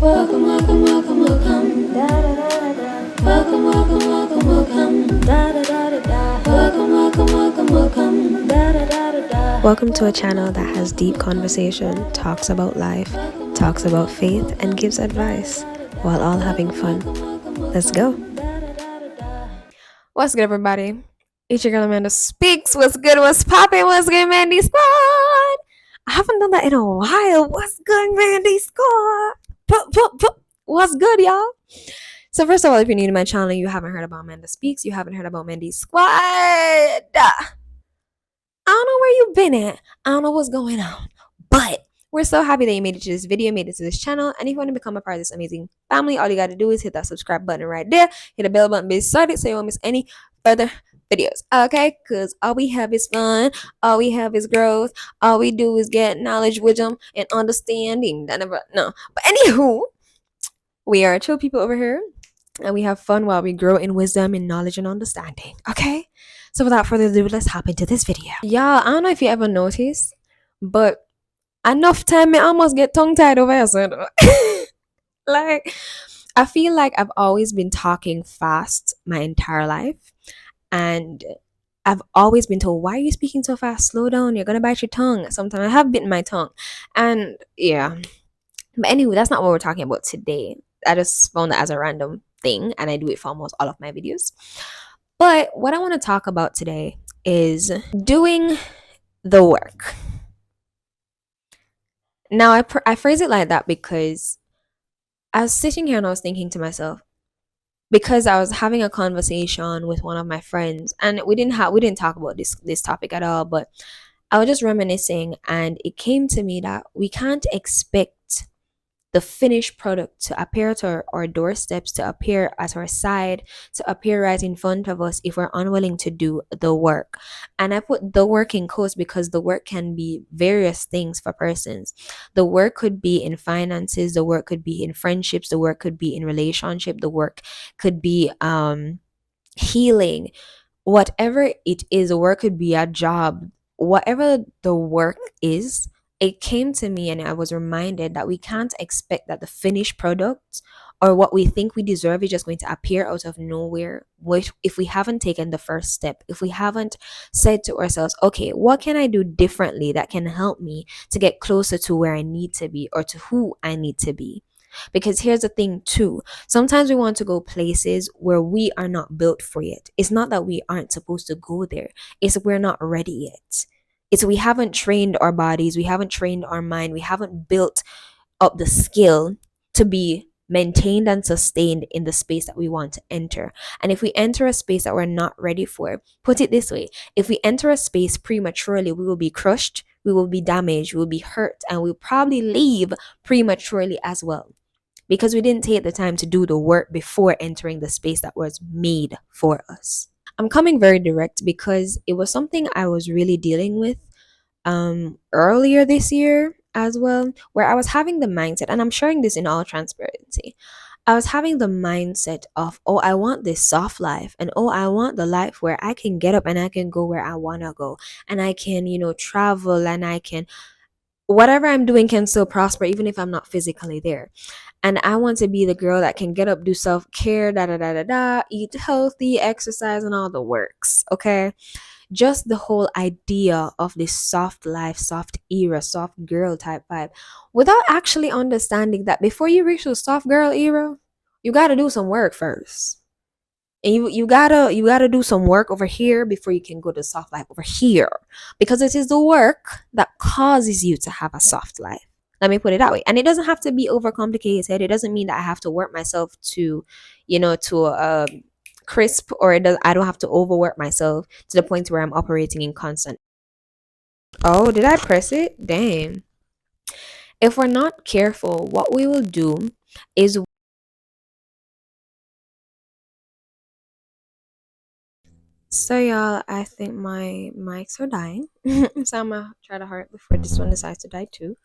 Welcome, welcome, welcome, welcome. Da da da da da. Welcome, welcome, welcome, welcome. Da da da da da. Welcome, welcome, welcome, welcome. Da da da da da. Welcome to a channel that has deep conversation, talks about life, talks about faith, and gives advice while all having fun. Let's go. What's good, everybody? It's your girl Amanda Speaks. What's good? What's poppin'? What's good, Mandy Squad? I haven't done that in a while. What's good, Mandy Squad? What's good, y'all? So first of all, if you're new to my channel, you haven't heard about Amanda Speaks, you haven't heard about Mandy Squad. I don't know where you've been at. I don't know what's going on. But we're so happy that you made it to this video, made it to this channel. And if you want to become a part of this amazing family, all you got to do is hit that subscribe button right there. Hit the bell button beside it so you won't miss any further videos. Okay? Because all we have is fun. All we have is growth. All we do is get knowledge, wisdom, and understanding. No. But anywho, we are chill people over here. And we have fun while we grow in wisdom and knowledge and understanding. Okay? So without further ado, let's hop into this video. Y'all, I don't know if you ever noticed, but enough time I almost get tongue tied over here. So like, I feel like I've always been talking fast my entire life, and I've always been told, "Why are you speaking so fast? Slow down. You're gonna bite your tongue." Sometimes I have bitten my tongue, and yeah. But anyway, that's not what we're talking about today. I just found that as a random thing, and I do it for almost all of my videos. But what I want to talk about today is doing the work. Now, I phrase it like that because I was sitting here and I was thinking to myself, because I was having a conversation with one of my friends, and we didn't talk about this topic at all, but I was just reminiscing, and it came to me that we can't expect the finished product to appear to our doorsteps, to appear at our side, to appear right in front of us if we're unwilling to do the work. And I put the work in quotes because the work can be various things for persons. The work could be in finances, the work could be in friendships, the work could be in relationship, the work could be healing. Whatever it is, the work could be a job. Whatever the work is, it came to me and I was reminded that we can't expect that the finished product or what we think we deserve is just going to appear out of nowhere if we haven't taken the first step, if we haven't said to ourselves, okay, what can I do differently that can help me to get closer to where I need to be or to who I need to be? Because here's the thing too, sometimes we want to go places where we are not built for it. It's not that we aren't supposed to go there, it's we're not ready yet. It's we haven't trained our bodies, we haven't trained our mind, we haven't built up the skill to be maintained and sustained in the space that we want to enter. And if we enter a space that we're not ready for, put it this way, if we enter a space prematurely, we will be crushed, we will be damaged, we will be hurt, and we'll probably leave prematurely as well, because we didn't take the time to do the work before entering the space that was made for us. I'm coming very direct because it was something I was really dealing with earlier this year as well, where I was having the mindset, and I'm sharing this in all transparency. I was having the mindset of, oh, I want this soft life, and oh, I want the life where I can get up and I can go where I want to go, and I can, travel, and I can, whatever I'm doing can still prosper even if I'm not physically there. And I want to be the girl that can get up, do self-care, eat healthy, exercise, and all the works. Okay. Just the whole idea of this soft life, soft era, soft girl type vibe, without actually understanding that before you reach the soft girl era, you gotta do some work first. And you gotta do some work over here before you can go to soft life over here. Because it is the work that causes you to have a soft life. Let me put it that way. And it doesn't have to be overcomplicated. It doesn't mean that I have to work myself to, to a crisp, or I don't have to overwork myself to the point where I'm operating in constant. Oh, did I press it? Damn. If we're not careful, what we will do is, so y'all, I think my mics are dying. So I'm gonna try to hurry up before this one decides to die too.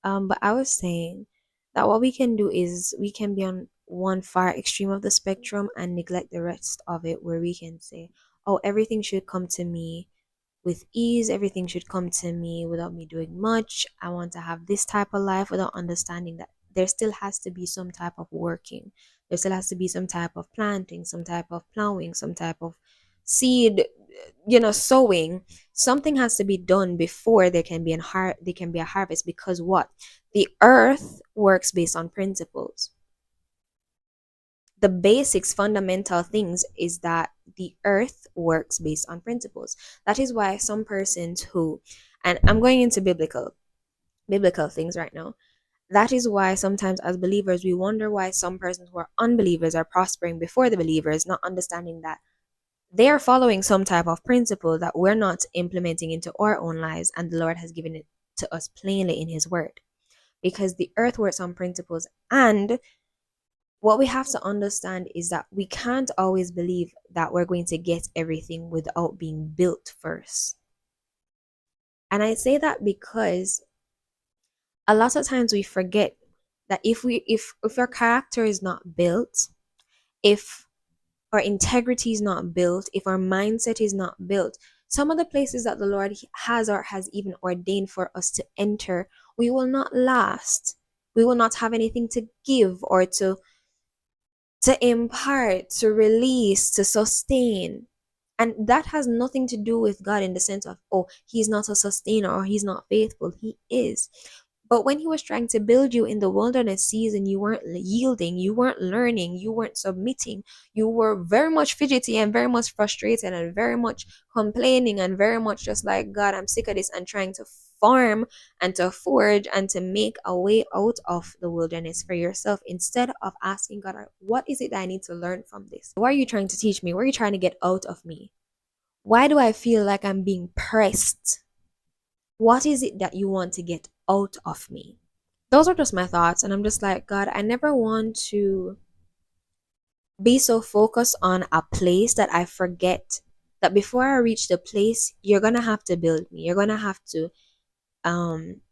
But I was saying that what we can do is we can be on one far extreme of the spectrum and neglect the rest of it, where we can say, oh, everything should come to me with ease, everything should come to me without me doing much. I want to have this type of life, without understanding that there still has to be some type of working. There still has to be some type of planting, some type of plowing, some type of seed, sowing. Something has to be done before there can be a harvest, because what? The earth works based on principles. The basics, fundamental things is that the earth works based on principles. That is why some persons who, and I'm going into biblical things right now. That is why sometimes as believers we wonder why some persons who are unbelievers are prospering before the believers, not understanding that they are following some type of principle that we're not implementing into our own lives, and the Lord has given it to us plainly in His Word. Because the earth works on principles, and what we have to understand is that we can't always believe that we're going to get everything without being built first. And I say that because a lot of times we forget that if our character is not built, if our integrity is not built, if our mindset is not built, some of the places that the Lord has or has even ordained for us to enter, we will not last. We will not have anything to give or to impart, to release, to sustain. And that has nothing to do with God in the sense of, oh, He's not a sustainer or He's not faithful. He is. But when He was trying to build you in the wilderness season, you weren't yielding, you weren't learning, you weren't submitting. You were very much fidgety and very much frustrated and very much complaining and very much just like, God, I'm sick of this, and trying to farm and to forge and to make a way out of the wilderness for yourself, instead of asking God, what is it that I need to learn from this? What are you trying to teach me? What are you trying to get out of me? Why do I feel like I'm being pressed? What is it that you want to get out of me? Those are just my thoughts. And I'm just like, God, I never want to be so focused on a place that I forget that before I reach the place, you're going to have to build me. Um,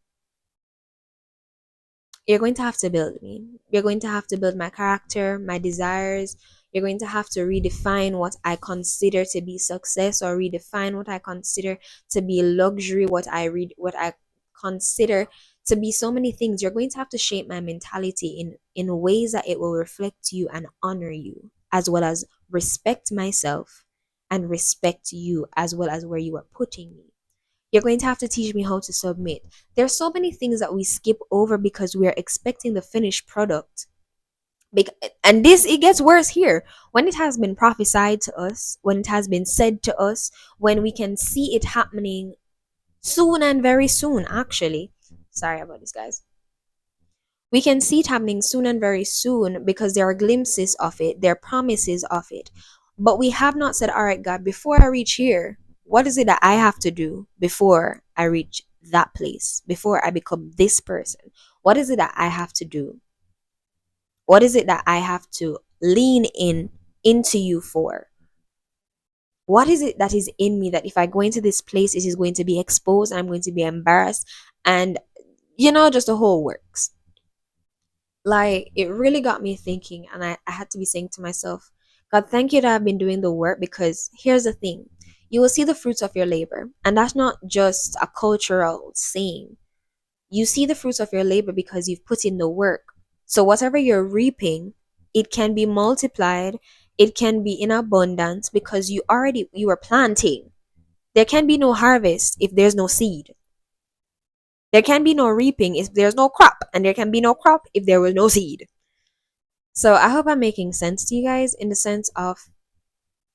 you're going to have to build me. You're going to have to build my character, my desires. You're going to have to redefine what I consider to be success, or redefine what I consider to be luxury, what I consider to be so many things. You're going to have to shape my mentality in ways that it will reflect you and honor you, as well as respect myself and respect you, as well as where you are putting me. You're going to have to teach me how to submit. There's so many things that we skip over because we are expecting the finished product. And this, it gets worse here. When it has been prophesied to us, when it has been said to us, when we can see it happening soon and very soon, actually. Sorry about this, guys. We can see it happening soon and very soon because there are glimpses of it, there are promises of it. But we have not said, all right, God, before I reach here, what is it that I have to do before I reach that place, before I become this person? What is it that I have to do? What is it that I have to lean into you for? What is it that is in me that if I go into this place, it is going to be exposed and I'm going to be embarrassed, and just the whole works. Like, it really got me thinking, and I had to be saying to myself, God, thank you that I've been doing the work, because here's the thing. You will see the fruits of your labor. And that's not just a cultural saying. You see the fruits of your labor because you've put in the work. So whatever you're reaping, it can be multiplied. It can be in abundance because you were planting. There can be no harvest if there's no seed. There can be no reaping if there's no crop, and there can be no crop if there was no seed. So I hope I'm making sense to you guys, in the sense of,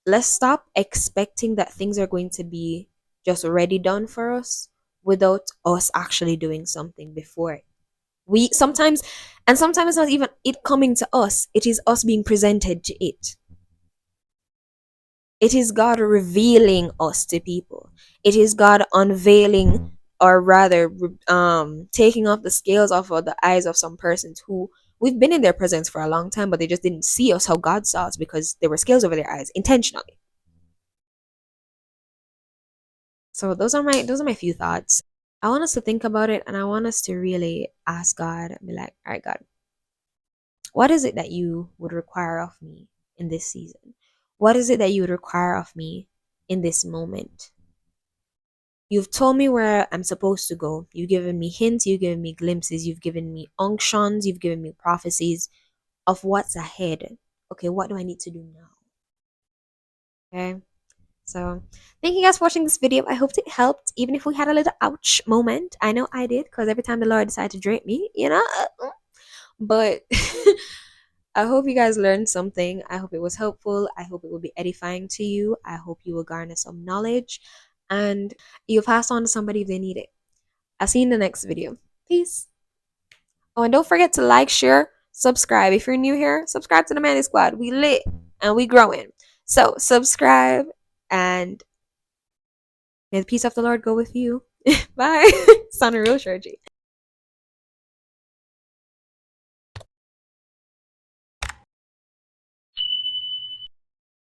let's stop expecting that things are going to be just already done for us without us actually doing something before it. Sometimes it's not even it coming to us, it is us being presented to it. It is God revealing us to people. It is God unveiling, or rather, taking off the scales off of the eyes of some persons who we've been in their presence for a long time, but they just didn't see us how God saw us because there were scales over their eyes intentionally. So those are my few thoughts. I want us to think about it, and I want us to really ask God and be like, all right, God, what is it that you would require of me in this season? What is it that you would require of me in this moment? You've told me where I'm supposed to go. You've given me hints, you've given me glimpses, you've given me unctions, you've given me prophecies of what's ahead. Okay, what do I need to do now? Okay. So, thank you guys for watching this video. I hope it helped, even if we had a little ouch moment. I know I did, because every time the Lord decided to drape me, But I hope you guys learned something. I hope it was helpful. I hope it will be edifying to you. I hope you will garner some knowledge and you'll pass on to somebody if they need it. I'll see you in the next video. Peace. Oh, and don't forget to like, share, subscribe. If you're new here, subscribe to the Manny Squad. We lit and we growing. So subscribe and may the peace of the Lord go with you. Bye. Sounded real churchy.